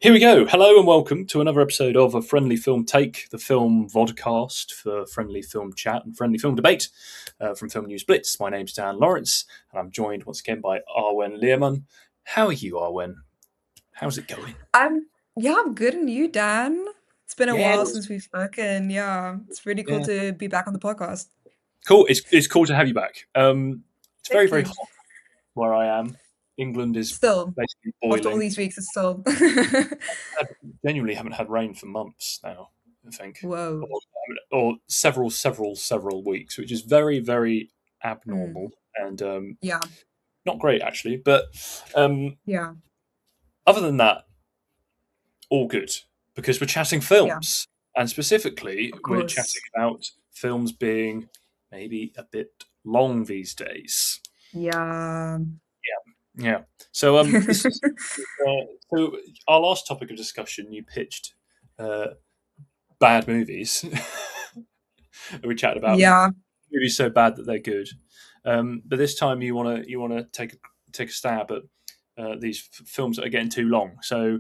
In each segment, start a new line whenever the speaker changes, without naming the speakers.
Here we go. Hello and welcome to another episode of A Friendly Film Take, the film vodcast for friendly film chat and friendly film debate from Film News Blitz. My name's Dan Lawrence, and I'm joined once again by Arwen Lehmann. How are you, Arwen? How's it going?
I'm yeah, I'm good and you, Dan? It's been a
Yeah,
while since we've spoken. Yeah, it's really cool
yeah.
to be back on the podcast.
Cool. It's cool to have you back. It's very,
Thank
very
you.
hot where I am. England is
Still,
basically
after all
boiling.
these weeks, it's still.
I genuinely haven't had rain for months now, I think.
Whoa.
Or several weeks, which is very, very
Mm.
abnormal and
Yeah,
not great actually. But um,
yeah,
other than that, all good because we're chatting
yeah,
films, and specifically,
of
we're chatting
course.
about films being maybe a bit long these days.
Yeah.
Yeah. So this is so our last topic of discussion. You pitched uh, bad movies. We chatted about
Yeah.
movies so bad that they're good. But this time you want to take a stab at these films that are getting too long. So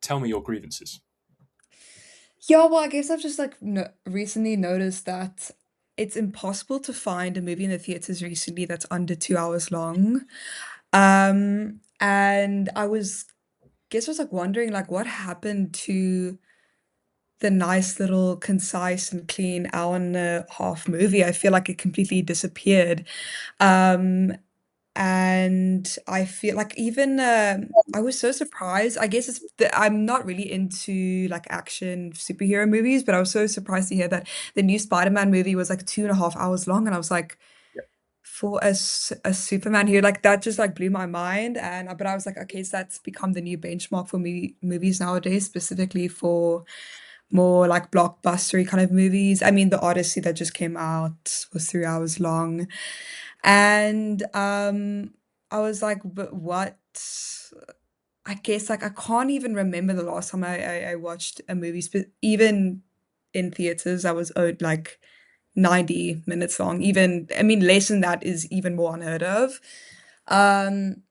tell me your grievances.
Yeah, well, I guess I've just like no recently noticed that it's impossible to find a movie in the theaters recently that's under 2 hours long. And I was guess I was like wondering like what happened to the nice little concise and clean hour and a half movie. I feel like it completely disappeared. Um, and I feel like even I was so surprised. I guess I'm not really into like action superhero movies, but I was so surprised to hear that the new Spider-Man movie was like 2.5 hours long, and I was like,
Yeah.
for a Superman here, like that just like blew my mind. And but I was like, okay, so that's become the new benchmark for movies nowadays, specifically for more like blockbustery kind of movies. I mean, the Odyssey that just came out was 3 hours long. And I was like, but what? I guess like I can't even remember the last time I watched a movie, even in theaters, I was owed like 90 minutes long. Even, I mean, less than that is even more unheard of. Um,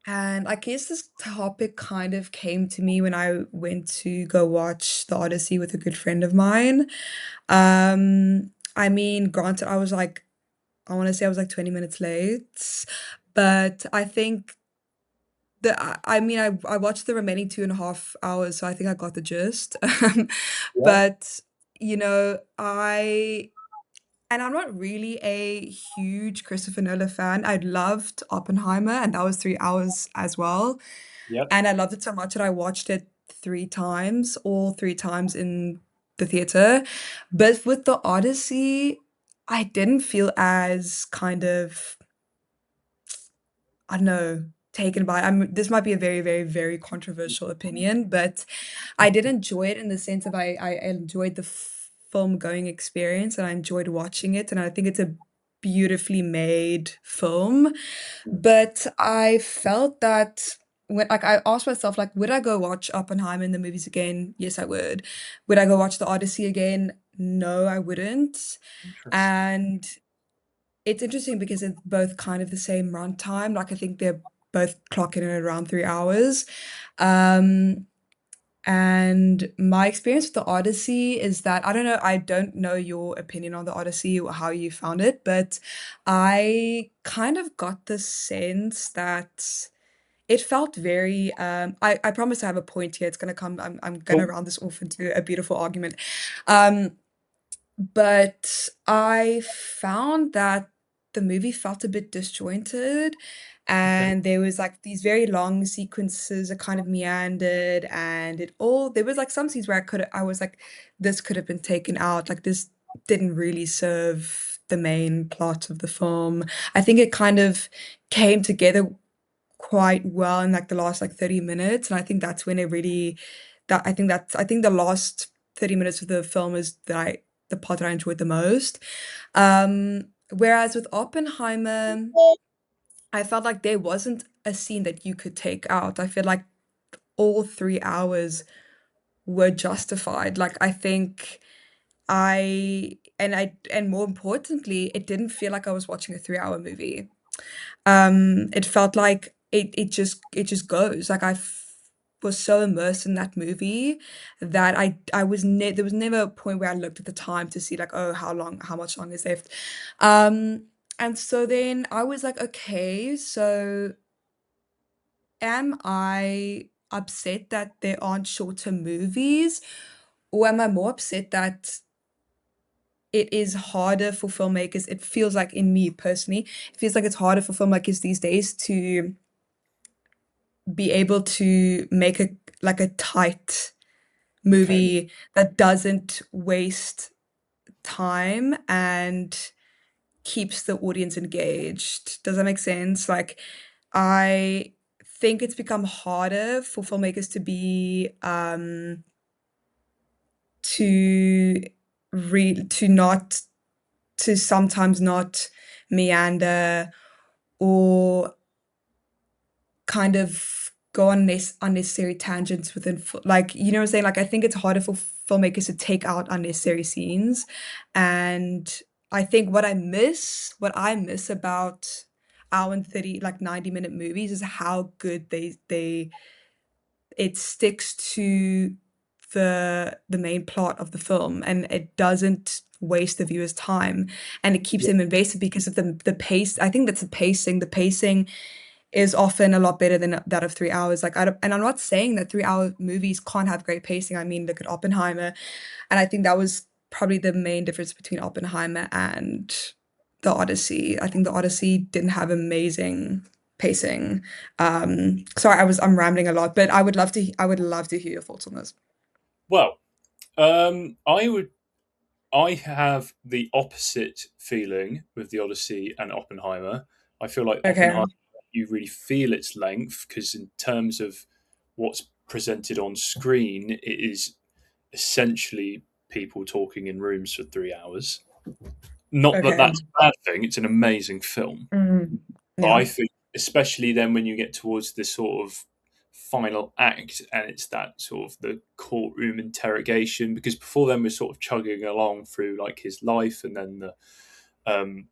and I guess this topic kind of came to me when I went to go watch The Odyssey with a good friend of mine. I mean, granted, I was like, I want to say I was like 20 minutes late, but I think I mean, I watched the remaining 2.5 hours, so I think I got the gist.
Yeah.
But, you know, and I'm not really a huge Christopher Nolan fan. I loved Oppenheimer, and that was 3 hours as well.
Yeah.
And I loved it so much that I watched it three times, all three times in the theater. But with the Odyssey, I didn't feel as kind of, I don't know, taken by. This might be a very, very, very controversial opinion, but I did enjoy it in the sense of I enjoyed the film going experience and I enjoyed watching it, and I think it's a beautifully made film. But I felt that when like I asked myself like would I go watch Oppenheimer in the movies again? Yes, I would. Would I go watch The Odyssey again? No, I wouldn't.
Interesting.
And it's interesting because it's both kind of the same runtime. Like I think they're both clocking in at around 3 hours. Um, and my experience with the Odyssey is that I don't know your opinion on the Odyssey or how you found it, but I kind of got the sense that it felt very I promise I have a point here. It's gonna come, I'm gonna
Cool.
round this off into a beautiful argument. Um, but I found that the movie felt a bit disjointed,
Okay.
and there was like these very long sequences that kind of meandered, and there was like some scenes where I was like, this could have been taken out, like this didn't really serve the main plot of the film. I think it kind of came together quite well in like the last like 30 minutes, and I think that's when it really I think the last 30 minutes of the film is the part that I enjoyed the most. Whereas with Oppenheimer, I felt like there wasn't a scene that you could take out. I feel like all 3 hours were justified. Like I think and more importantly, it didn't feel like I was watching a 3 hour movie. It felt like it just goes. Like was so immersed in that movie that there was never a point where I looked at the time to see like, oh, how much longer is left. And so then I was like, okay, so am I upset that there aren't shorter movies, or am I more upset that it is harder for filmmakers? It feels like, in me personally, it feels like it's harder for filmmakers these days to be able to make a tight
Okay.
movie that doesn't waste time and keeps the audience engaged. Does that make sense? Like, I think it's become harder for filmmakers to to not to sometimes not meander or kind of go on unnecessary tangents within like, you know what I'm saying? Like, I think it's harder for filmmakers to take out unnecessary scenes. And I think what I miss about hour and 30, like 90-minute movies, is how good they it sticks to the main plot of the film, and it doesn't waste the viewer's time, and it keeps
Yeah.
them invested because of the pace. I think that's the pacing is often a lot better than that of 3 hours. Like, and I'm not saying that 3 hour movies can't have great pacing. I mean, look at Oppenheimer, and I think that was probably the main difference between Oppenheimer and the Odyssey. I think the Odyssey didn't have amazing pacing. Sorry, I'm rambling a lot, but I would love to hear your thoughts on this.
Well, I have the opposite feeling with the Odyssey and Oppenheimer. I feel like Oppenheimer,
Okay.
you really feel its length because, in terms of what's presented on screen, it is essentially people talking in rooms for 3 hours. Not that
Okay.
that's a bad thing; it's an amazing film.
Mm.
But
Yeah.
I think, especially then when you get towards this sort of final act, and it's that sort of the courtroom interrogation, because before then we're sort of chugging along through like his life, and then um,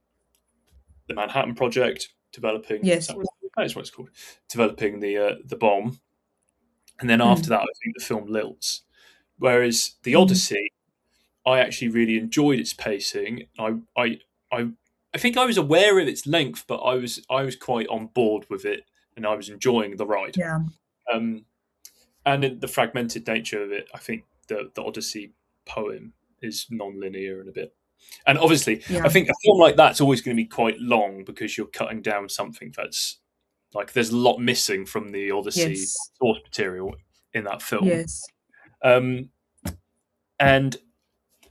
the Manhattan Project, developing, is
Yes.
that what, that is what it's called, developing the bomb, and then after
Mm.
that I think the film lilts. Whereas the
Mm.
Odyssey, I actually really enjoyed its pacing. I I think I was aware of its length, but I was quite on board with it, and I was enjoying the ride.
Yeah.
Um, and in the fragmented nature of it, I think the Odyssey poem is non-linear and a bit. And obviously, I
Yeah.
think a film like that's always going to be quite long because you're cutting down something that's like there's a lot missing from the Odyssey
Yes.
source material in that film.
Yes.
Um, and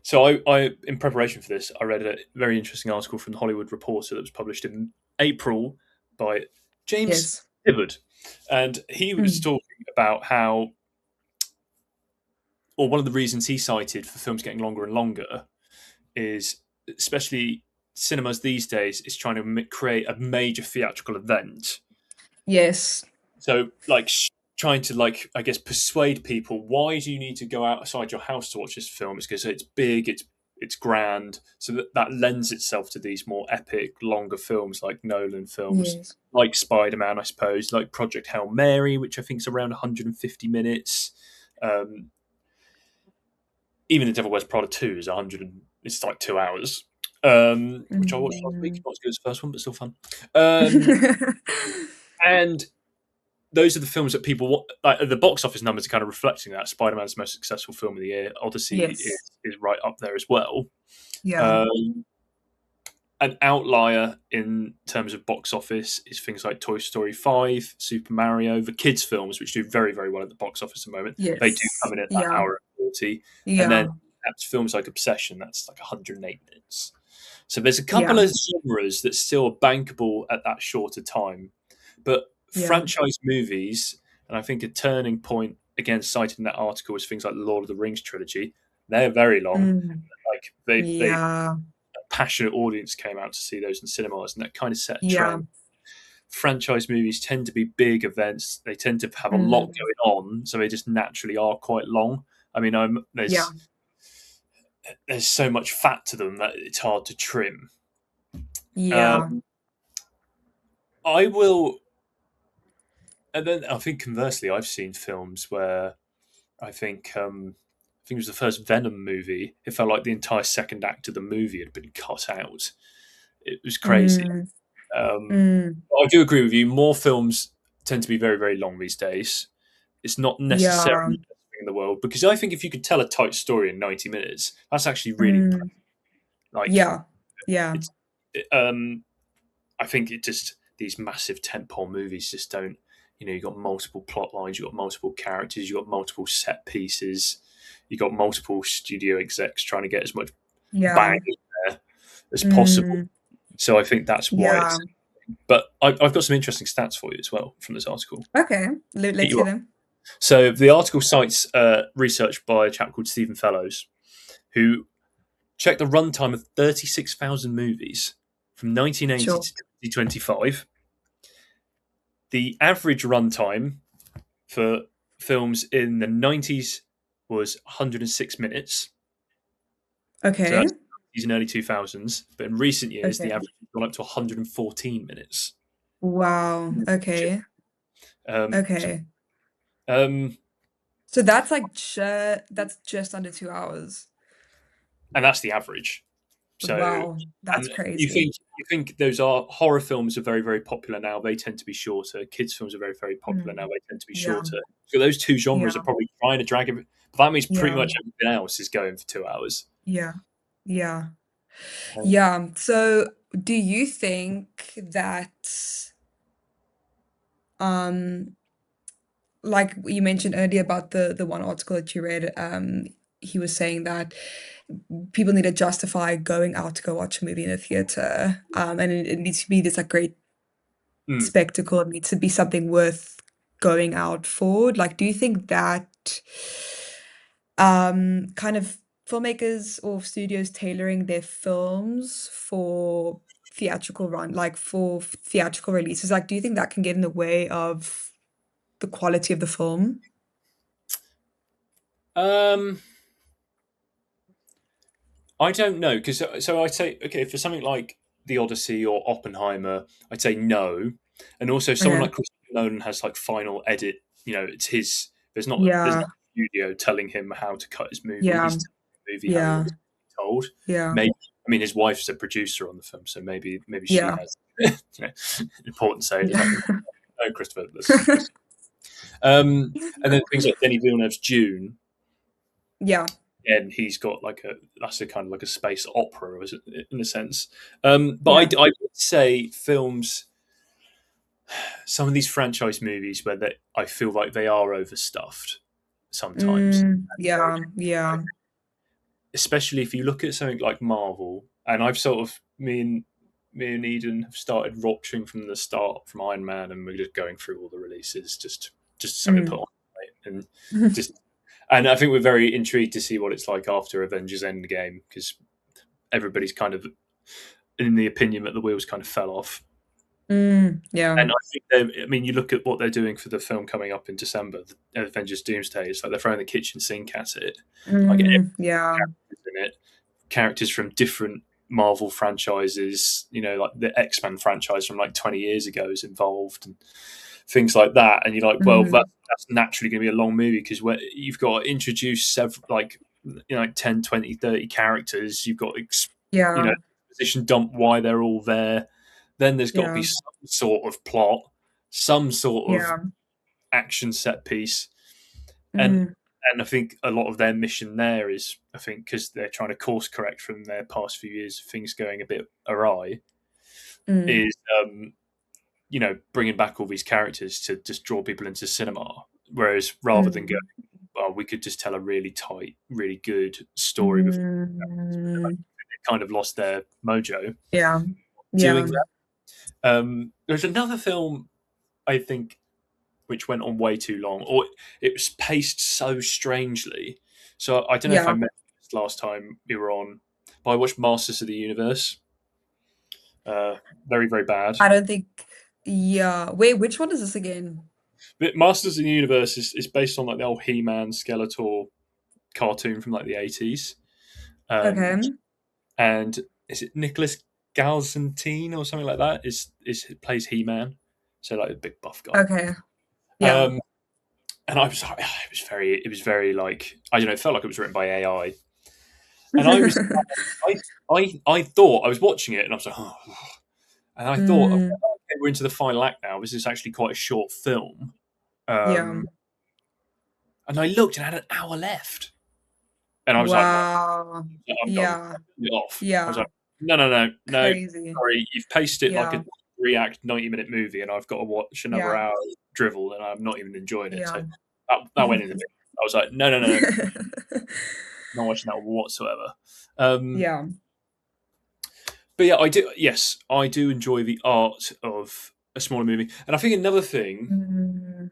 so in preparation for this, I read a very interesting article from the Hollywood Reporter that was published in April by James
Yes.
Hibbard, and he was
Mm.
talking about how, or one of the reasons he cited for films getting longer and longer is, especially cinemas these days, is trying to create a major theatrical event.
Yes.
So, like, trying to, like, I guess, persuade people, why do you need to go outside your house to watch this film? It's because it's big, it's grand, so that lends itself to these more epic, longer films like Nolan films,
Yes.
like Spider Man, I suppose, like Project Hail Mary, which I think is around 150 minutes. Um, Even The Devil Wears Prada 2 is 100. It's like 2 hours, which I watched last week.
Mm.
Not as good as the first one, but still fun. And those are the films that people want. Like, the box office numbers are kind of reflecting that. Spider Man's most successful film of the year. Odyssey
Yes.
is right up there as well.
Yeah.
Um, an outlier in terms of box office is things like Toy Story 5, Super Mario, the kids' films, which do very, very well at the box office at the moment. They do
Yes.
come in at that
Yeah.
hour and 40. And then
Yeah.
that's films like Obsession, that's like 108 minutes. So there's a couple
Yeah.
of genres that still are bankable at that shorter time. But
Yeah.
franchise movies, and I think a turning point, again cited in that article, was things like the Lord of the Rings trilogy. They're very long.
Mm.
Like they
Yeah.
a passionate audience came out to see those in cinemas, and that kind of set a
Yeah.
trend. Franchise movies tend to be big events. They tend to have a lot
Mm.
going on, so they just naturally are quite long. I mean,
Yeah.
there's so much fat to them that it's hard to trim.
Yeah.
Um, I will. and then I think conversely, I've seen films where I think it was the first Venom movie. It felt like the entire second act of the movie had been cut out. It was crazy.
Mm,
Um,
mm,
I do agree with you. More films tend to be very, very long these days. It's not necessarily
yeah.
the best thing in the world because I think if you could tell a tight story in 90 minutes, that's actually really impressive.
Mm,
Like
yeah. Yeah.
it's, I think it just these massive tentpole movies just don't. You've got multiple plot lines, you've got multiple characters, you've got multiple set pieces, you've got multiple studio execs trying to get as much bang
Yeah.
in there as possible.
Mm,
So I think that's why
yeah.
it's. But I've got some interesting stats for you as well from this article.
Okay.
Hit
Let's
you
hear
up.
them.
So the article cites research by a chap called Stephen Fellows, who checked the runtime of 36,000 movies from 1980
Sure.
to 2025. The average runtime for films in the 90s was 106 minutes. So
Okay.
that's in early 2000s. But in recent years, the
Okay.
average has gone up to 114 minutes.
Wow. Okay.
Um, so,
Okay.
um,
So that's like that's just under 2 hours.
and that's the average. So,
Wow. That's
and you
crazy.
think those are horror films are very, very popular now. They tend to be shorter. Kids films are very, very popular now.
Mm,
They tend to be
yeah.
shorter. So those two genres are
Yeah.
probably trying to drag it. But that means pretty
Yeah.
much everything else is going for 2 hours.
Yeah. Yeah.
Um,
Yeah. So do you think that um like you mentioned earlier about the one article that you read, he was saying that people need to justify going out to go watch a movie in a theater, and it needs to be this like great
mm.
spectacle. It needs to be something worth going out for. Like, do you think that kind of filmmakers or studios tailoring their films for theatrical run, like for theatrical releases, like, do you think that can get in the way of the quality of the film?
Um, I don't know because so I'd say okay for something like The Odyssey or Oppenheimer, I'd say no, and also someone
Okay.
like Christopher Nolan has like final edit. It's his. There's no
Yeah.
studio telling him how to cut his movie.
Yeah.
He's telling the movie how he
Yeah.
wants it to be told.
Yeah.
Maybe I mean his wife's a producer on the film, so maybe she
Yeah.
has important say. There's nothing.
Yeah.
No, Christopher. And then things like Denis Villeneuve's Dune.
Yeah.
And he's got like that's a kind of like a space opera in a sense. But
Yeah.
I would say films, some of these franchise movies where I feel like they are overstuffed sometimes.
Yeah. Yeah.
Especially if you look at something like Marvel, and I've sort of me and Eden have started watching from the start from Iron Man, and we're just going through all the releases, just something put
Mm.
on, right? And just and I think we're very intrigued to see what it's like after Avengers Endgame because everybody's kind of in the opinion that the wheels kind of fell off.
Yeah.
And I think I mean, you look at what they're doing for the film coming up in December, the Avengers Doomsday. It's like they're throwing the kitchen sink at it, like every
Yeah.
character's in it, characters from different Marvel franchises. Like the X-Men franchise from like 20 years ago is involved, and things like that. And you're like, well,
Mm.
that's naturally going to be a long movie because you've got to introduce several, like 10, 20, 30 characters. You've got
Yeah.
position dump why they're all there. Then there's got to be
Yeah.
some sort of plot, some sort of
Yeah.
action set piece, and
Mm.
and I think a lot of their mission there is, I think, because they're trying to course correct from their past few years of things going a bit awry,
Mm.
is bringing back all these characters to just draw people into cinema. Whereas rather than go,
Mm.
well, we could just tell a really tight, really good story before
Mm.
they kind of lost their mojo
Yeah.
doing
Yeah.
that. There's another film I think which went on way too long, or it was paced so strangely. So I don't know if I
Yeah.
mentioned this last time we were on, but I watched Masters of the Universe. Very, very bad.
I don't think. Yeah. Wait, which one is this again?
But Masters of the Universe is based on like the old He-Man Skeletor cartoon from like the 80s. Um,
Okay.
and is it Nicholas Galzantine or something like that? Is plays He-Man, so like a big buff guy.
Okay. Yeah.
And I was like, it was very like, I don't know, it felt like it was written by AI. And I was, I thought I was watching it, and I was like, oh. And I thought,
Mm,
okay, we're into the final act now. This is actually quite a short film.
yeah.
Um, and I looked and I had an hour left, and I was like, no,
Wow.
I'm done.
Yeah.
Get off. I was
Yeah.
like, no, no, no, no.
Crazy.
Sorry, you've paced it like a
Yeah.
3 act, 90-minute movie, and I've got to watch another
Yeah.
hour of drivel, and I'm not even enjoying it. So
Yeah.
that went in the bin. I was like, no, no, no, no, not watching that whatsoever. Um,
Yeah.
but yeah, I do. Yes, I do enjoy the art of a smaller movie, and I think another thing
Mm,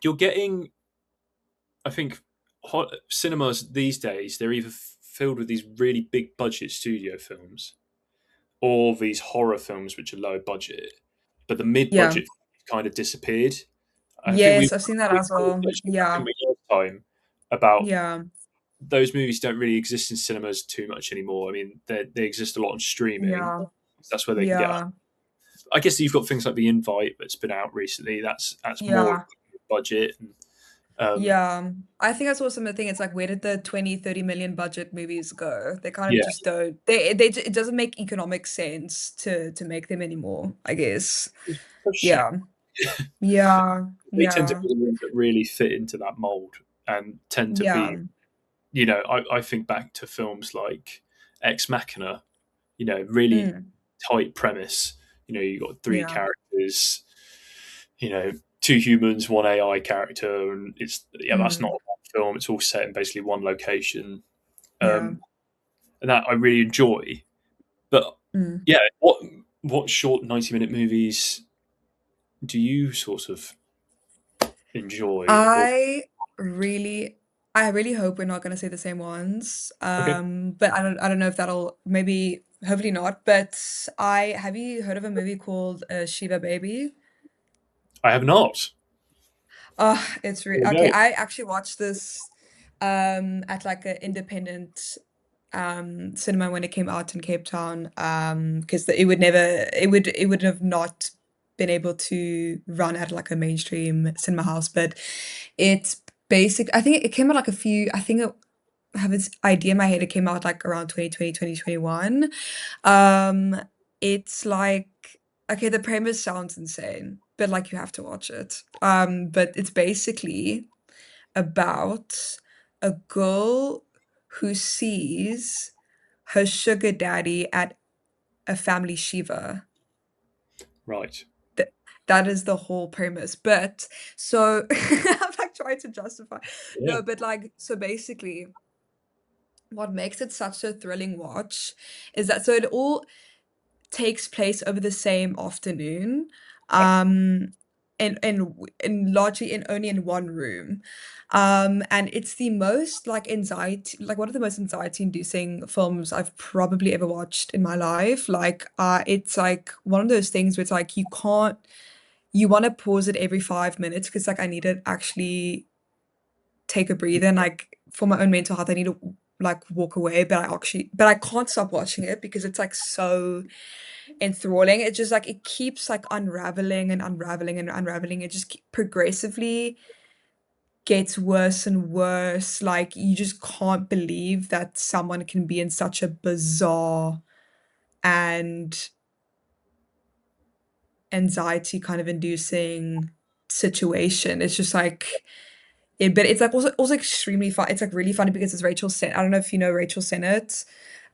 you're getting. I think cinemas these days they're either filled with these really big budget studio films or these horror films which are low budget, but the mid
yeah.
budget kind of disappeared. I think
Yes, I've seen that
we
as
had a
well.
conversation back in
Yeah.
the time about
Yeah.
those movies don't really exist in cinemas too much anymore. I mean, they exist a lot on streaming.
Yeah.
That's where they can get.
Yeah.
I guess you've got things like The Invite that's been out recently. That's more
Yeah.
budget. And,
Yeah. I think that's also the thing. It's like, where did the 20, 30 million budget movies go? They kind of
yeah,
just don't, it doesn't make economic sense to make them anymore, I guess.
it's a shame.
Yeah. Yeah.
They tend to
Yeah.
be the ones that really fit into that mold and tend to
Yeah.
be. I think back to films like Ex Machina. Really
Mm.
tight premise. You got three
Yeah.
characters. Two humans, one AI character, and that's not
Mm.
a film. It's all set in basically one location,
Yeah.
and that I really enjoy. But
Mm.
yeah, what short 90-minute movies do you sort of enjoy? Or
I really I really hope we're not gonna say the same ones.
okay,
But I don't know if that'll maybe hopefully not. But I have you heard of a movie called Shiva Baby?
I have not.
Oh, it's really
There we
okay.
go.
I actually watched this at like an independent cinema when it came out in Cape Town. Because it would have not been able to run at like a mainstream cinema house, but it's basic. I think it came out like a few. I have this idea in my head. It came out like around 2020, 2021. Um, it's like okay, the premise sounds insane, but like you have to watch it. But it's basically about a girl who sees her sugar daddy at a family shiva.
Right.
Th- that is the whole premise. But so I'm like trying to justify.
Yeah.
No, but like so basically what makes it such a thrilling watch is that so it all takes place over the same afternoon, um, and largely in only in one room. And it's the most like anxiety, like one of the most anxiety-inducing films I've probably ever watched in my life. Like, it's like one of those things where it's like you want to pause it every 5 minutes because like I need to actually take a breather and like for my own mental health I need to like walk away, but I can't stop watching it because it's like so enthralling. It just like it keeps like unraveling and unraveling and unraveling. It just progressively gets worse and worse. Like you just can't believe that someone can be in such a bizarre and anxiety kind of inducing situation. It's just like but it's like also extremely fun. It's like really funny because it's Rachel Sennett. I don't know if you know Rachel Sennett.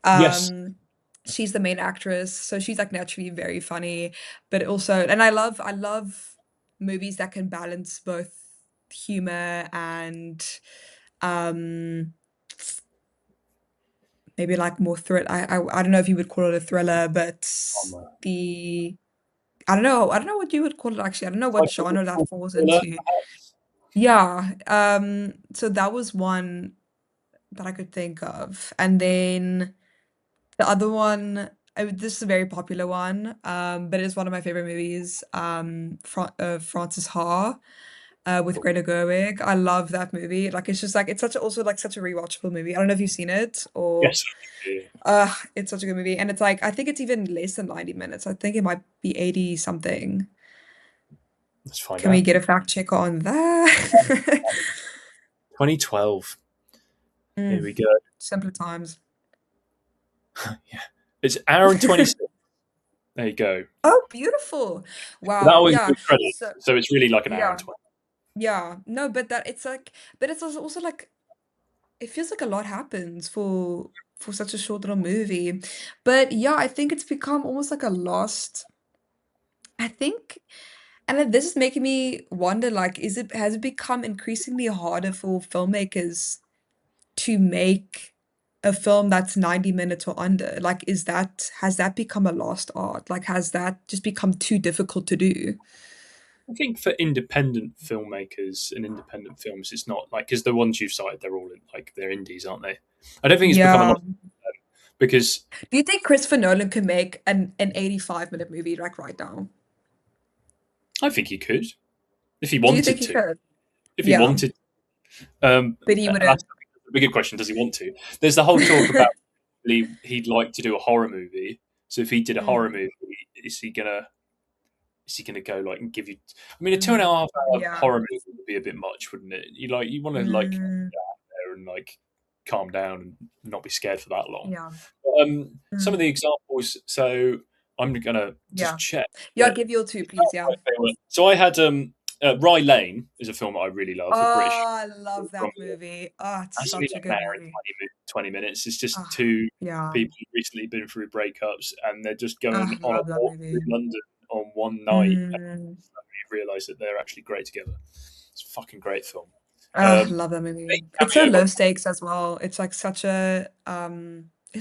Yes.
Um, she's the main actress, so she's like naturally very funny, but also, and I love movies that can balance both humor and um maybe like more I don't know if you would call it a thriller, but the I don't know what you would call it actually. I don't know what genre that
Psychological
falls
thriller.
into. Yeah. So that was one that I could think of. And then the other one, this is a very popular one, but it's one of my favorite movies, Frances Ha, with Greta Gerwig. I love that movie. Like it's just like it's also like such a rewatchable movie. I don't know if you've seen it or
Yes. Yeah.
it's such a good movie. And it's like I think it's even less than 90 minutes. I think it might be 80 something.
Let's find
Can we
out.
get a fact check on that?
2012. Here we go.
Simpler times.
Yeah, it's hour and 26. There you go.
Oh, beautiful.
That
Wow.
will
Yeah.
include credits,
So,
so it's really like an hour and
yeah.
20.
Yeah. No, but that it's like, but it's also like, it feels like a lot happens for such a short little movie. But yeah, I think it's become almost like a lost, I think, and then this is making me wonder, like, has it become increasingly harder for filmmakers to make a film that's 90 minutes or under? Like, has that become a lost art? Like, has that just become too difficult to do?
I think for independent filmmakers and independent films, it's not like because the ones you've cited, they're all like they're indies, aren't they? I don't think it's become a
Yeah.
lot because
Do you think Christopher Nolan could make an 85-minute movie like right now?
I think he could if he
Do you think
wanted
he
to.
could?
If he
Yeah,
wanted,
but he
and that's
wouldn't.
a bigger question: does he want to? There's the whole talk about he'd like to do a horror movie. So if he did a horror
Mm,
movie, is he gonna is he gonna go like and give you? I mean, a two and a
mm,
half hour
yeah.
horror movie would be a bit much, wouldn't it? You want to like
Mm,
there and like calm down and not be scared for that long.
yeah.
Some of
Mm,
the examples. So I'm gonna just
yeah.
check
Yeah,
that.
give your two, please. Yeah.
So I had Rye Lane is a film that I really love, a British
Oh, I love
from
that movie. Oh, it's
has only
such a
like an
good
hour and
movie.
20 minutes. It's just
Oh,
two
yeah.
people who've recently been through breakups and they're just
Oh,
going
I
on a
love that
walk through
movie.
London on one night and
Mm,
you realise that they're actually great together. It's a fucking great film.
oh, I
Um,
love that
big
movie. It's so
cameo by
low stakes as well. It's like it's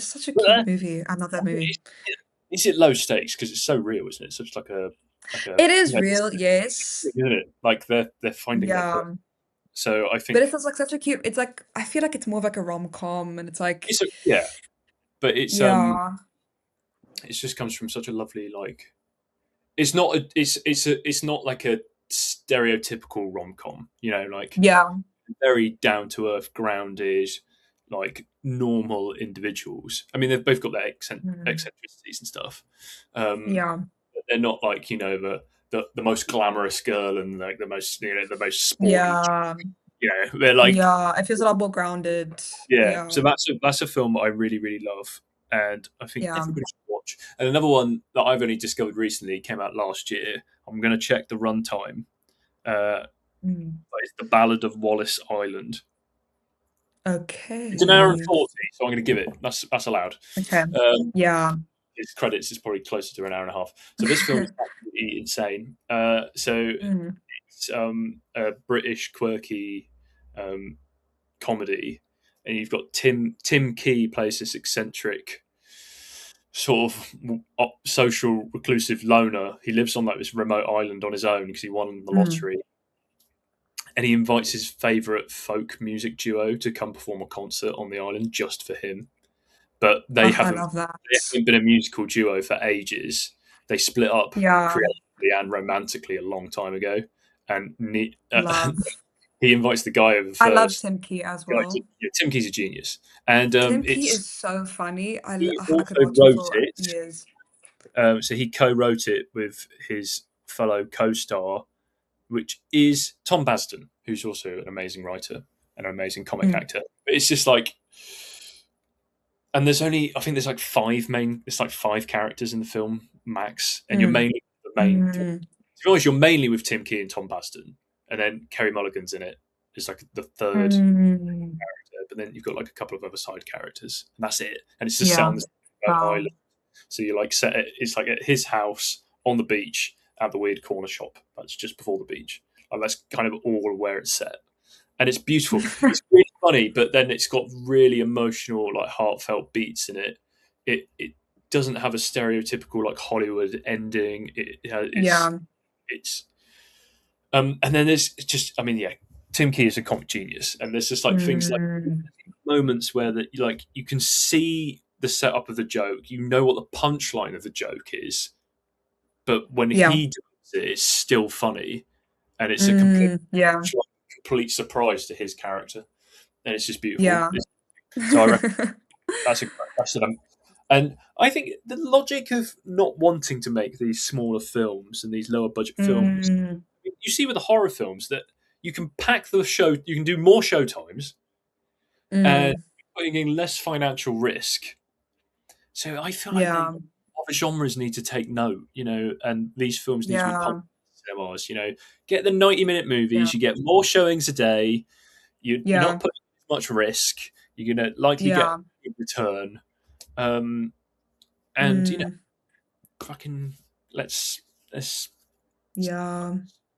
such a cute movie. I love that movie.
is it low stakes because it's so real, isn't it? Such like a
It is
yeah,
real, yes.
isn't it? Like they're finding their purpose.
Yeah.
So I
But
think
it feels like such a cute, it's like I feel like it's more of like a rom-com and it's like
yeah, but
yeah.
it just comes from such a lovely like it's not a it's not like a stereotypical rom com, like
Yeah.
very down to earth, grounded, like normal individuals. I mean, they've both got their
Mm.
eccentricities and stuff. Um,
Yeah.
but they're not like the most glamorous girl and like the most sporty.
Yeah.
They're like
Yeah. It feels a lot more grounded.
yeah.
Yeah.
So that's a film that I really really love, and I think
Yeah.
everybody should watch. And another one that I've only discovered recently came out last year. I'm going to check the runtime.
Mm.
But it's the Ballad of Wallace Island. It's an hour and
Okay.
40, so I'm going to give it. That's allowed.
Okay.
Um,
Yeah.
his credits is probably closer to an hour and a half. So this film is absolutely insane. So
Mm.
it's a British quirky um, comedy, and you've got Tim Key plays this eccentric sort of social reclusive loner. He lives on like this remote island on his own because he won the
Mm.
lottery, and he invites his favourite folk music duo to come perform a concert on the island just for him. But
Oh, I love that.
they haven't been a musical duo for ages. They split up
Yeah.
creatively and romantically a long time ago, and
Love.
he invites the guy over
I love
first.
Tim Key as
The
well.
Tim Key's a genius, and
Tim Key is so funny.
he
I could
also
watch him
wrote
for
it.
years.
So he co-wrote it with his fellow co-star, which is Tom Basden, who's also an amazing writer and an amazing comic
Mm.
actor. But it's just like, and I think there's like five characters in the film max, and you're
Mm.
mainly the main. To
Mm.
be honest, you're mainly with Tim Key and Tom Basden, and then Kerry Mulligan's in it. It's like the third
Mm.
character, but then you've got like a couple of other side characters, and that's it. And it's just set
Yeah.
on this
Wow.
island. So you like set it. It's like at his house on the beach at the weird corner shop that's just before the beach. And that's kind of all where it's set, and it's beautiful. It's really funny, but then it's got really emotional, like heartfelt beats in it. It doesn't have a stereotypical like Hollywood ending.
Yeah.
It's and then there's just I mean yeah, Tim Key is a comic genius, and there's just like things like
Mm.
moments where that like you can see the setup of the joke, you know what the punchline of the joke is, but when
Yeah.
he does it, it's still funny, and it's a
Yeah.
complete surprise to his character, and it's just beautiful.
Yeah.
So I reckon that's an, and I think the logic of not wanting to make these smaller films and these lower budget films,
Mm.
you see with the horror films that you can pack the show, you can do more show times and
Mm,
putting in less financial risk. So I feel like the
yeah,
other genres need to take note, and these films need to be pumped
yeah,
in cinemas. Get the 90-minute
yeah,
movies. You get more showings a day. You're
yeah,
not putting much risk. You're gonna likely get
yeah,
a good return. Um, and
mm,
fucking let's
yeah.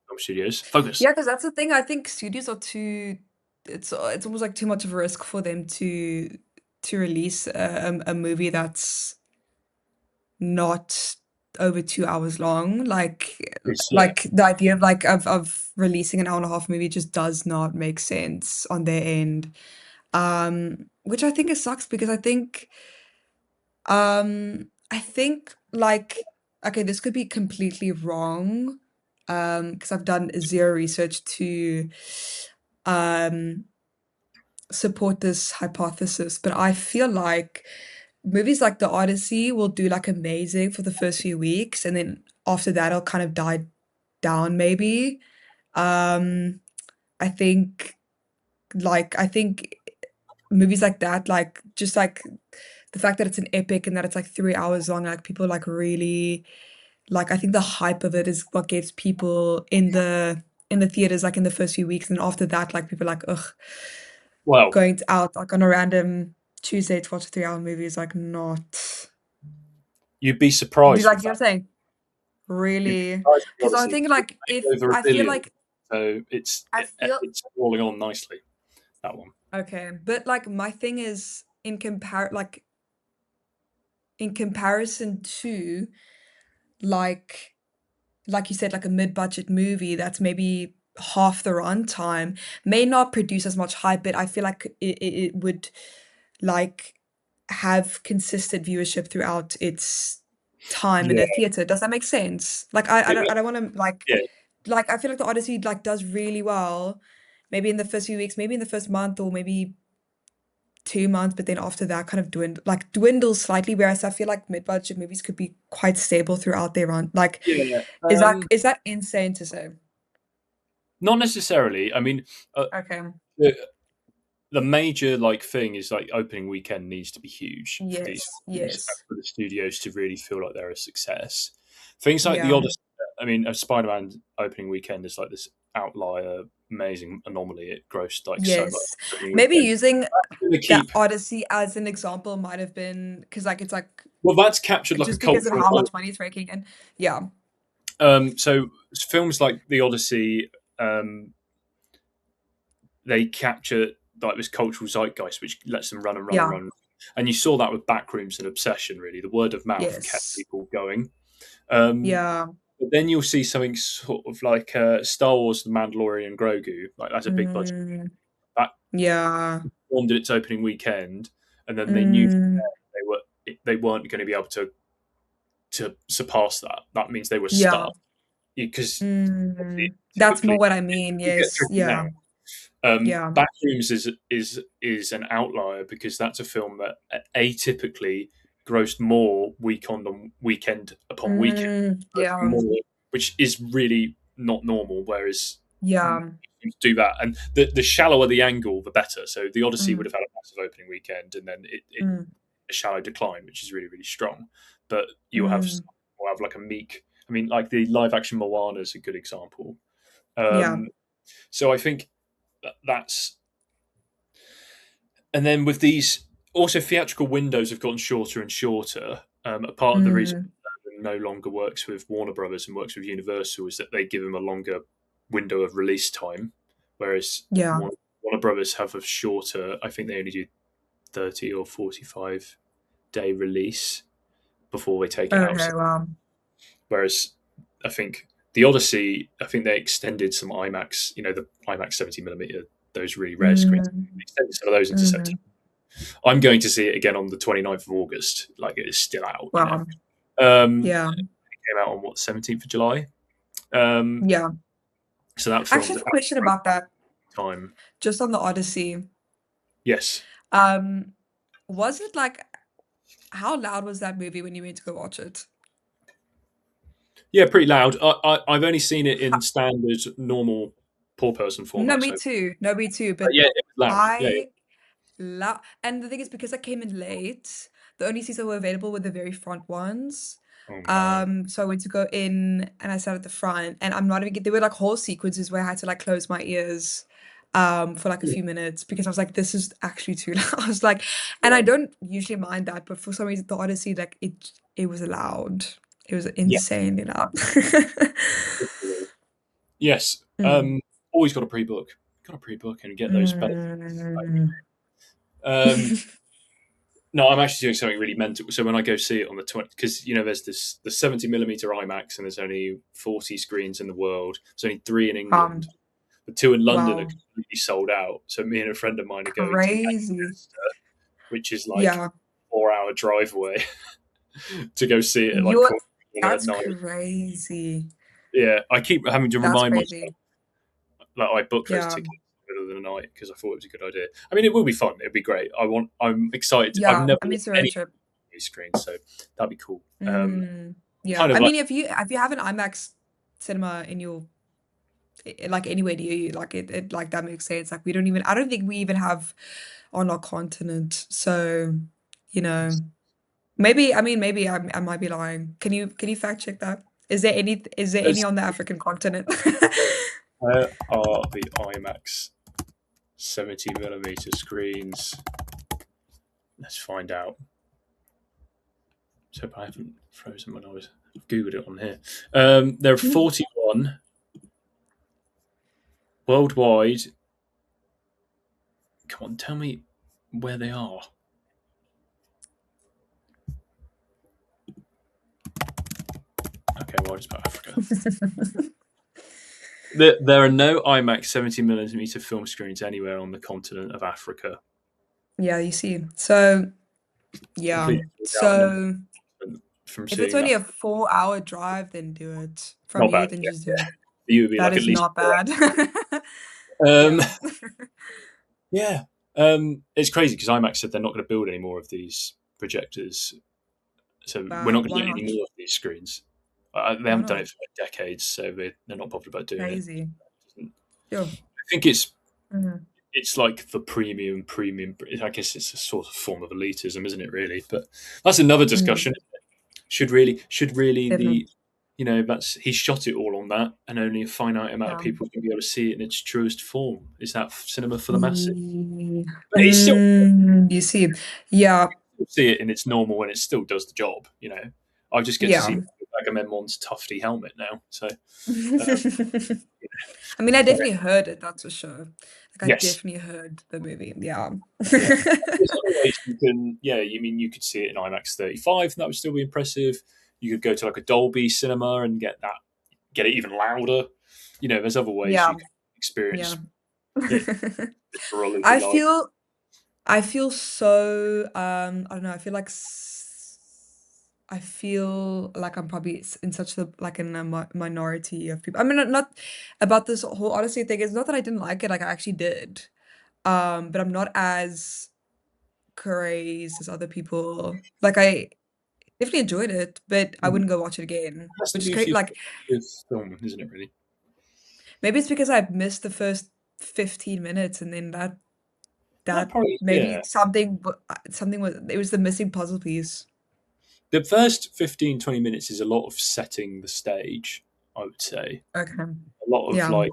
film studios focus.
Yeah, because that's the thing. I think studios are too. It's almost like too much of a risk for them to release a movie that's not over 2 hours long.
Yeah.
Like the idea of of releasing an hour and a half movie just does not make sense on their end. Which I think it sucks because I think like okay, this could be completely wrong. Because I've done zero research to um support this hypothesis, but I feel like movies like The Odyssey will do like amazing for the first few weeks, and then after that it'll kind of die down maybe. Um, I think movies like that, like just like the fact that it's an epic and that it's like 3 hours long, like people like really like I think the hype of it is what gets people in the theaters like in the first few weeks, and after that, like people are like, ugh,
Well,
going out like on a random Tuesday to watch a 3 hour movie is like not
you'd be
do
surprised
like
with
you know
that.
what I'm saying?
You'd be
Really?
surprised with the
Because I
Odyssey
think
because
like
it's
if
made over a
I feel
billion.
like
So it's
I feel
it's rolling on nicely. That one.
okay, but like my thing is in comparison to like like you said, like a mid-budget movie that's maybe half the runtime may not produce as much hype, but I feel like it would like have consistent viewership throughout its time in
Yeah.
a theater. Does that make sense? Like
It-
I don't want to
yeah.
like I feel like the Odyssey like does really well, maybe in the first few weeks, maybe in the first month or maybe 2 months, but then after that kind of dwindles slightly. Whereas I feel like mid-budget movies could be quite stable throughout their run. Like,
Yeah.
is that insane to say?
Not necessarily. I mean,
Okay.
the, the major thing is opening weekend needs to be huge for these
Yes.
films and
Yes.
for the studios to really feel like they're a success. Things like the
Yeah.
Odyssey. I mean, a Spider-Man opening weekend is like this outlier, amazing anomaly. It grossed so much
Yes.
opening
Maybe
weekend.
using
They
that
keep
Odyssey as an example might have been because like it's like
well, that's captured like a
just because of
cultural
how
moment.
much money it's making and yeah.
So films like the Odyssey, um, they capture this cultural zeitgeist, which lets them run and run and
Yeah.
run. And you saw that with Backrooms and Obsession. Really, the word of mouth kept
Yes.
people going. Um,
Yeah.
but then you'll see something sort of like Star Wars: The Mandalorian, Grogu. Like that's a big budget.
Mm,
That
yeah.
bombed at its opening weekend, and then they knew
Mm,
they weren't going to be able to surpass that. That means they were
yeah.
stuck because
That's more
typically
what I mean.
it gets
Yes.
tricky now.
Yeah. Yeah.
Backrooms is an outlier because that's a film that atypically grossed more weekend upon weekend, grossed
Yeah.
more, which is really not normal. Whereas
Yeah.
films do that, and the shallower the angle, the better. So the Odyssey would
Mm,
have had a massive opening weekend, and then it
mm,
a shallow decline, which is really really strong. But
mm,
you'll have like a meek. I mean, like the live action Moana is a good example.
yeah.
Um, so I think that's and then with these also theatrical windows have gotten shorter and shorter. A part of the reason
Mm,
it no longer works with Warner Brothers and works with Universal is that they give them a longer window of release time, whereas
yeah.
Warner Brothers have a shorter. I think they only do 30 or 45-day release before they take it out.
Okay, well.
Whereas I think the Odyssey, I think they extended some IMAX, the IMAX 70 millimeter, those really rare screens.
Mm,
They extended some of those into
mm,
September. I'm going to see it again on the 29th of August. Like it is still out.
well. Yeah.
It came out on what 17th of July. Um,
Yeah.
so that
I actually
film's
have a
out
question about that,
time.
just on the Odyssey.
Yes.
Um, was it like how loud was that movie when you went to go watch it?
Yeah, pretty loud. I've only seen it in standard, normal, poor person
No,
format.
me
So
too. No, me too. But
yeah, it was loud. Yeah, yeah.
I and the thing is, because I came in late, the only seats that were available were the very front ones.
Oh no.
So I went to go in and I sat at the front, and I'm not even there were like whole sequences where I had to like close my ears for like a few minutes because I was like, this is actually too loud. I was like, and I
Yeah.
don't usually mind that, but for some reason the Odyssey, like it was loud. It was
Yeah.
insanely loud.
Yes.
Mm.
Always got to pre-book. Got to pre-book and get those benefits.
Mm.
Um, no, I'm actually doing something really mental. So when I go see it on the 20, because there's the 70 millimeter IMAX, and there's only 40 screens in the world. There's only 3 in England.
Um,
The 2 in London are
wow,
completely sold out. So me and a friend of mine are going to
crazy.
Manchester, which is like
Yeah,
4 hour drive away, to go see it at like
you're
quarter to 1 at
that's
night.
crazy.
Yeah, I keep having to
That's
remind myself
crazy.
that I booked those
Yeah,
tickets in the middle of the night because I thought it was a good idea. I mean, it will be fun. It'll be great. I'm excited. I've
yeah.
never
I
been
mean, it's a road
any
trip.
screen, so that'd be cool.
Yeah,
Kind of
I
like
mean, if you have an IMAX cinema in your like anywhere near you, like it like that makes sense. Like we don't even I don't think we even have on our continent. So, you know, maybe I mean maybe I might be lying. Can you fact check that? Is there any
there's
on the African continent?
where are the IMAX 70 millimeter screens? Let's find out. So I haven't frozen when I've googled it on here. There are 41 worldwide. Come on, tell me where they are. Okay, well, it's about Africa. There are no IMAX 70 millimeter film screens anywhere on the continent of Africa.
Yeah, you see. So, yeah.
Completely out in
So
the from
if it's
seeing
only
that.
a 4-hour drive, then do it. From
Not
you,
bad.
then
Yeah,
just do it.
you would be
That
like at
is
least
not
4
bad.
hours.
Yeah.
Yeah, it's crazy because IMAX said they're not going to build any more of these projectors, so we're not
Wow.
going to
Why
get any
not?
more of these screens. They
Why
haven't done
not?
it for like decades, so they're not bothered about doing it.
Crazy.
I
Sure.
think it's
Mhm.
it's like the premium. I guess it's a sort of form of elitism, isn't it? Really, but that's another
Mm,
discussion. Should really
definitely.
that's he shot it all on that, and only a finite amount of
Yeah.
people can be able to see it in its truest form. Is that cinema for the masses?
Mm,
But it's still
you see. Yeah.
see it in its normal, and it still does the job. I just get to see
Yeah.
Agamemnon's tufty helmet now. So
I mean, I
sorry.
definitely heard it, that's for sure. Like, I
Yes,
definitely heard the movie. Yeah.
yeah. There's other ways you can. Yeah, you mean you could see it in IMAX 35, and that would still be impressive. You could go to like a Dolby cinema and get it even louder. There's other ways
Yeah.
you can experience
Yeah.
it literally if you
I
like.
feel I feel so I don't know, I feel like I'm probably in such a like in a minority of people. I mean, not about this whole Odyssey thing. It's not that I didn't like it, like I actually did. But I'm not as crazy as other people. Like I definitely enjoyed it, but I
Mm.
wouldn't go watch it again.
It has to
Which is
be a
great.
few
Like
with film, isn't it? Really.
maybe it's because I missed the first 15 minutes and then that
Probably,
maybe
yeah.
something was it was the missing puzzle piece.
The first 15, 20 minutes is a lot of setting the stage, I would say.
Okay.
A lot of
Yeah.
like,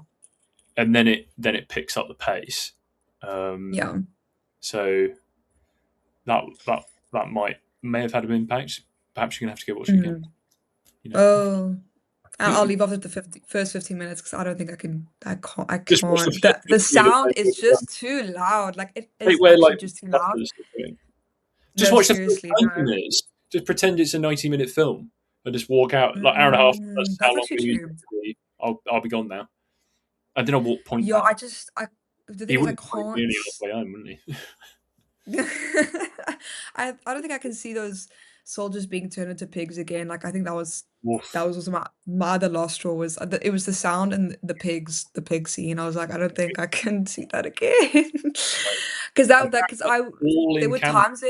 and then it picks up the pace. Um,
Yeah.
so that may have had an impact. Perhaps you're gonna have to go watch it again.
Mhm.
You know,
Oh, I'll leave after the first 15 minutes because I don't think I can. I
just watch the
can't.
first
The
15 minutes.
sound is just too loud. Like it
Take
is
where
actually
like
just too loud.
subtitles or something. Just
No,
watch the first
seriously,
90
no.
minutes. Just pretend it's a 90-minute film and just walk out. Like hour and a half. That's how
That's
long
actually
the movie's
true.
meant to be. I'll be gone now. And then I'll walk point
Yeah,
back.
I the thing
He
is I
wouldn't find me
can't.
any halfway home, wouldn't he?
I don't think I can see those soldiers being turned into pigs again. Like I think that
Woof.
was also my other last straw was it was the sound and the pig scene. I was like, I don't think I can see that again. Because
And
because I
all
there
in
were
camera.
times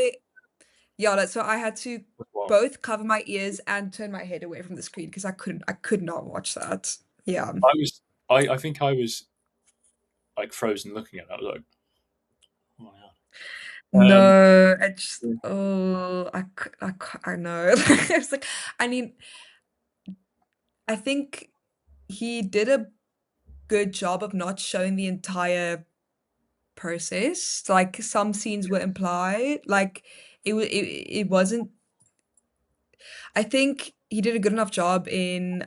Yeah, so I had to
That's wild.
both cover my ears and turn my head away from the screen because I could not watch that. Yeah.
I was, I think I was like frozen looking at that. Like, oh my god.
No, I just oh, I know. It's like I mean, I think he did a good job of not showing the entire process. Like some scenes were implied, like it wasn't. I think he did a good enough job in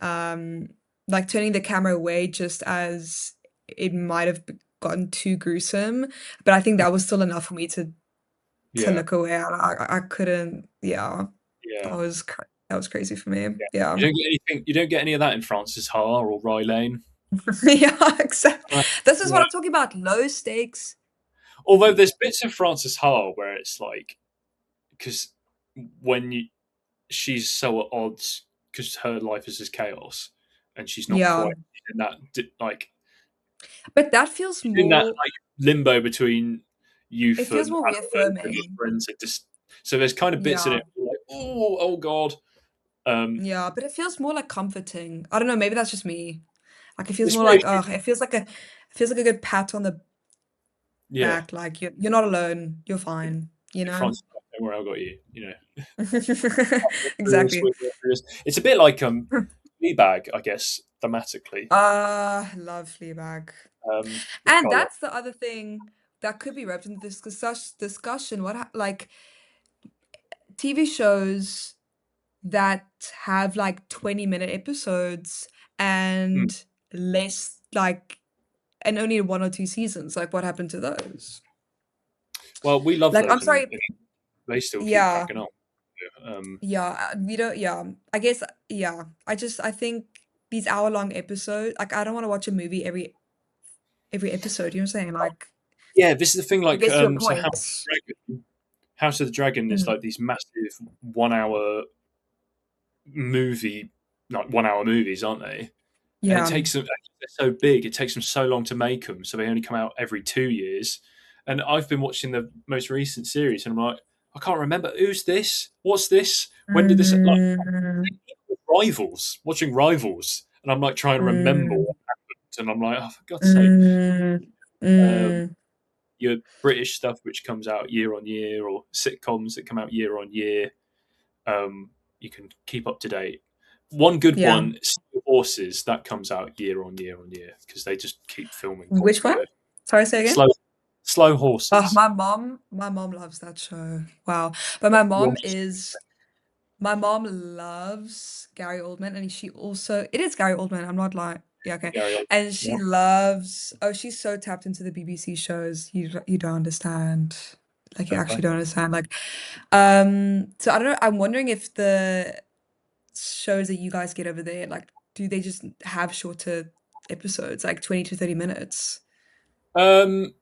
like turning the camera away just as it might have gotten too gruesome, but I think that was still enough for me to
Yeah,
look away. I couldn't. Yeah,
yeah,
that was crazy for me.
yeah.
Yeah.
You don't get anything. You don't get any of that in Francis Ha or Rye Lane.
Yeah, exactly. This is what
Yeah.
I'm talking about. Low stakes.
Although there's bits of Francis Ha where it's like, because when you she's so at odds because her life is just chaos, and she's not
Yeah,
quite in that like
but that feels
she's in that
more.
like limbo between
It
youth
feels
and
more
adulthood, and her
reaffirming.
friends are just so there's kind of bits in
Yeah,
it where like oh god.
yeah, but it feels more like comforting. I don't know. Maybe that's just me. Like it feels
It's
more
weird.
like oh, it feels like a good pat on the
Yeah,
back. Like you're not alone. You're fine. You know.
France, don't worry, I got you.
Exactly.
It's a bit like Fleabag, I guess, thematically.
Love Fleabag.
With
And
Carla.
that's the other thing that could be wrapped into this discussion. Like TV shows that have like 20-minute episodes
Mm.
and less like and only one or two seasons. Like what happened to those?
Well, we love
Like I'm
those, and
sorry,
they still keep
yeah,
cracking on. Um,
yeah, we don't, yeah. I guess, yeah. I think these hour-long episodes, like I don't want to watch a movie every episode. You know what I'm saying? Like
yeah, this is the thing.
it
Like,
gets to a
so
point.
House of the Dragon is
Mm,
like these massive 1 hour movie, like 1 hour movies, aren't they? And it
yeah,
takes them. They're so big. It takes them so long to make them. So they only come out every 2 years. And I've been watching the most recent series, and I'm like, I can't remember who's this. What's this? When did this? Like
mm,
Rivals. Watching Rivals, and I'm like trying to remember
mm,
what happened, and I'm like, oh, for God's sake.
mm,
Um,
mm.
your British stuff, which comes out year on year, or sitcoms that come out year on year, you can keep up to date. One good
Yeah.
one, Steel Horses, that comes out year on year on year because they just keep filming
Which one?
constantly.
Sorry, say again.
Slow, slow
Oh,
horses.
my mom loves that show. Wow. But my mom loves Gary Oldman, and she also, it is Gary Oldman. I'm not lying. Yeah, okay.
Gary Oldman.
And
Yeah.
she loves, oh, she's so tapped into the BBC shows. You don't understand. Like you
Fair
actually
play.
don't understand. Like, so I don't know. I'm wondering if the shows that you guys get over there, like, do they just have shorter episodes, like 20 to 30 minutes?
Um,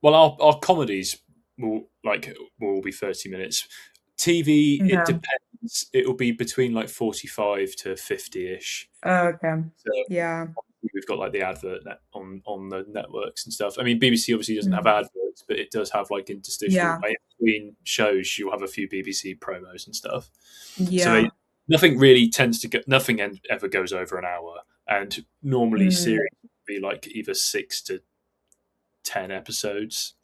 well, our comedies will all be 30 minutes. TV, it
Okay.
depends. It will be between like 45 to 50 ish.
Oh, okay.
So
Yeah.
we've got like the advert on the networks and stuff. I mean, BBC obviously doesn't have
Mm.
adverts, but it does have like interstitial
Yeah.
like, between shows. You'll have a few BBC promos and stuff. So
Yeah.
nothing really tends to go. Nothing ever goes over an hour, and normally
Mm.
series would be like either 6 to 10 episodes.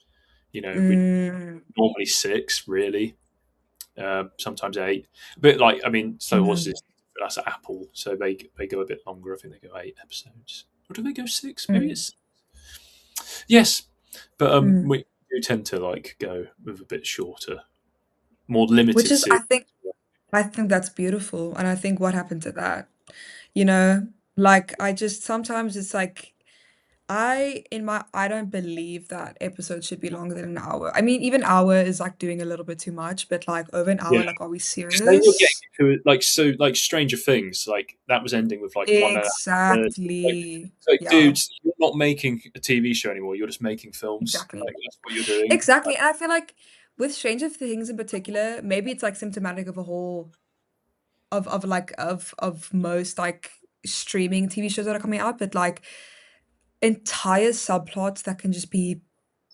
We
Mm.
normally six really, sometimes eight. But like I mean, Slow
Mm.
Horses that's Apple, so they go a bit longer. I think they go 8 episodes, or do they go six? Maybe
Mm.
it's yes, but
Mm.
we do tend to like go with a bit shorter, more
Which
limited
is,
series.
I think that's beautiful. And I think what happened to that, you know, like I just sometimes it's like I don't believe that episodes should be longer than an hour. I mean, even hour is like doing a little bit too much, but like over an
Yeah,
hour, like are we
because then you're
serious?
getting into like so like Stranger Things, like that was ending with like 1 hour. Like,
Exactly.
it's like,
Yeah,
dudes, you're not making a TV show anymore. You're just making films.
exactly.
Like that's what you're doing.
Exactly. And I feel like with Stranger Things in particular, maybe it's like symptomatic of a whole of most like streaming TV shows that are coming out, but like entire subplots that can just be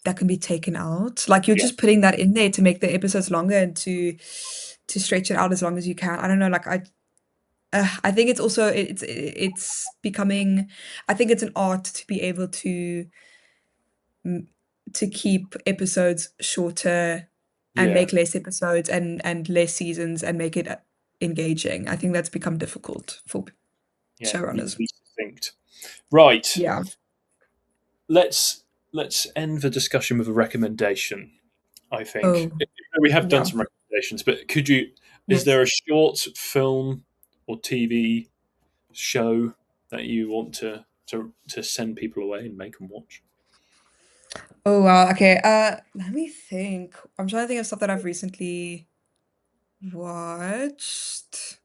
that can be taken out. Like you're
Yeah,
just putting that in there to make the episodes longer and to stretch it out as long as you can. I don't know, like I think it's also it's becoming. I think it's an art to be able mm, to keep episodes shorter and
yeah,
make less episodes and less seasons and make it engaging. I think that's become difficult for
yeah. Need to
showrunners.
be succinct. Right.
Yeah.
Let's let's end the discussion with a recommendation. I think
Oh,
we have done
yeah.
some recommendations, but could you? Is
Yes.
there a short film or TV show that you want to send people away and make them watch?
Oh wow. Okay. Let me think. I'm trying to think of stuff that I've recently watched.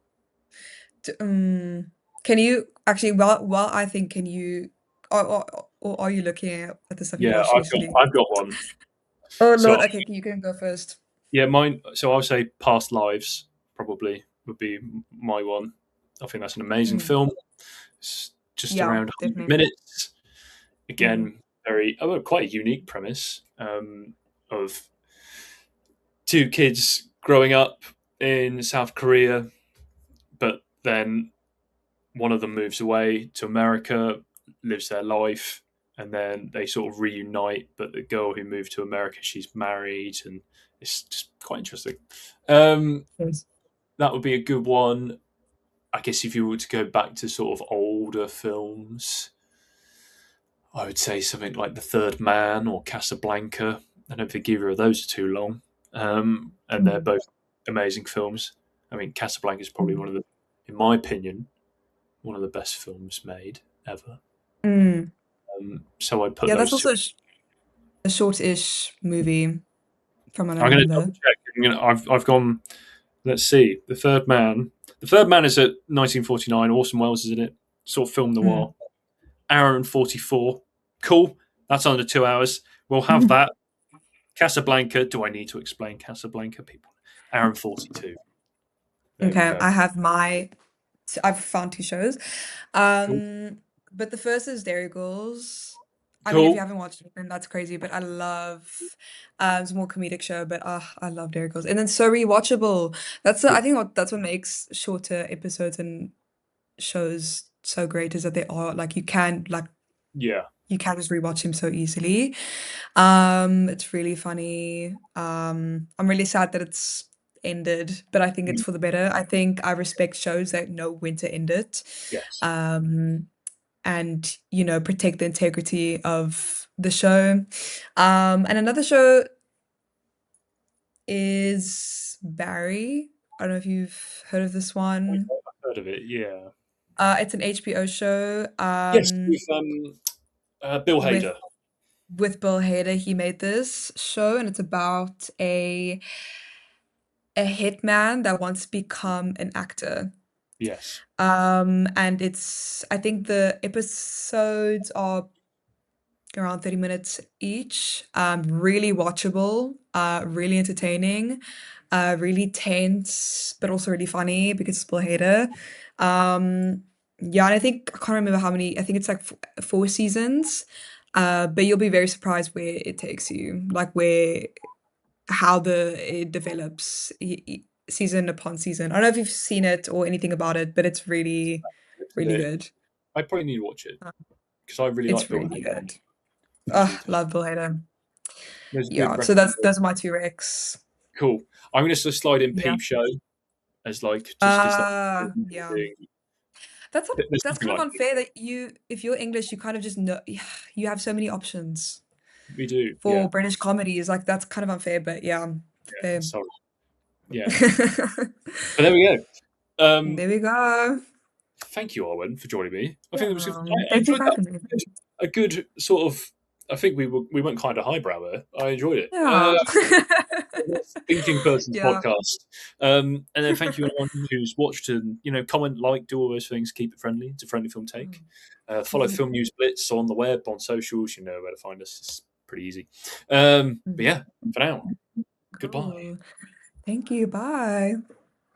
Can you actually, while I think, can you, or are you looking at the stuff you've
Yeah,
watched recently?
I've got one.
Oh
So
Lord. Okay, you can go first.
yeah, mine. So I'll say Past Lives probably would be my one. I think that's an amazing
Mm,
film. It's just
yeah,
around 100
definitely.
minutes.
Mm,
Again, very quite a unique premise of two kids growing up in South Korea, but then one of them moves away to America, lives their life, and then they sort of reunite. But the girl who moved to America, she's married, and it's just quite interesting. Um,
yes.
that would be a good one. I guess if you were to go back to sort of older films, I would say something like The Third Man or Casablanca. I don't think either of those are too long, and they're
Mm,
both amazing films. I mean, Casablanca is probably one
mm,
of the, in my opinion, one of the best films made ever.
mm.
So I'd put
Yeah, that's
those two.
also a short-ish movie from what I
I'm going to double
remember.
check. I've gone. Let's see. The Third Man. The Third Man is at 1949. Orson Welles is in it. Sort of film
Mm.
noir. Hour and 44. Cool. That's under 2 hours. We'll have that. Casablanca. Do I need to explain Casablanca, people? Hour and 42. There we
Okay,
go.
I have my I've found two shows.
Cool.
But the first is Dairy Girls. I mean, if you
Cool.
haven't watched it, then that's crazy. But I love it's a more comedic show, but I love Dairy Girls. And then so rewatchable.
Yeah.
I think that's what makes shorter episodes and shows so great is that they are like
Yeah.
you can just rewatch him so easily. It's really funny. I'm really sad that it's ended, but I think it's
Mm.
for the better. I think I respect shows that know when to end it,
Yes.
um, and protect the integrity of the show. And another show is Barry. I don't know if you've heard of this one.
I've heard of it. Yeah.
It's an HBO show.
Yes, with Bill
With
Hader.
Bill Hader. He made this show, and it's about a hitman that wants to become an actor.
Yes.
And I think the episodes are around 30 minutes each. Really watchable, really entertaining, really tense, but also really funny because it's Bill Hader. Um, yeah, and I can't remember how many, I think it's like four seasons. But you'll be very surprised where it takes you, like how it develops season upon season. I don't know if you've seen it or anything about it, but it's really,
Looked at
really
it.
good.
I probably need to watch it
Uh,
because I really like
It's
Bill
really
Hader.
good.
I just need to.
Love Bill Hader.
There's a good
Yeah, so
recommendation.
those are my two recs.
Cool. I'm going to slide in
Yeah.
Peep Show as like just because
Yeah.
there's
That's
nothing
kind of
like it.
unfair that if you're English, you kind of just know you have so many options
We do. Yeah.
for British comedies. Like that's kind of unfair, but yeah,
Yeah.
fair.
Sorry. Yeah. But there we go.
There we go.
Thank you, Arwen, for joining me. I think it was.
Yeah.
I
Thank you
enjoyed
for
that.
having me.
A good sort of. I think we went kind of highbrow there. I enjoyed it.
Yeah.
Thinking person's
Yeah.
podcast. And then thank you everyone who's watched and comment, like, do all those things. Keep it friendly. It's a friendly film take. Follow Film News Blitz on the web, on socials. You know where to find us. It's pretty easy. But yeah, for now, goodbye.
Cool. Thank you. Bye.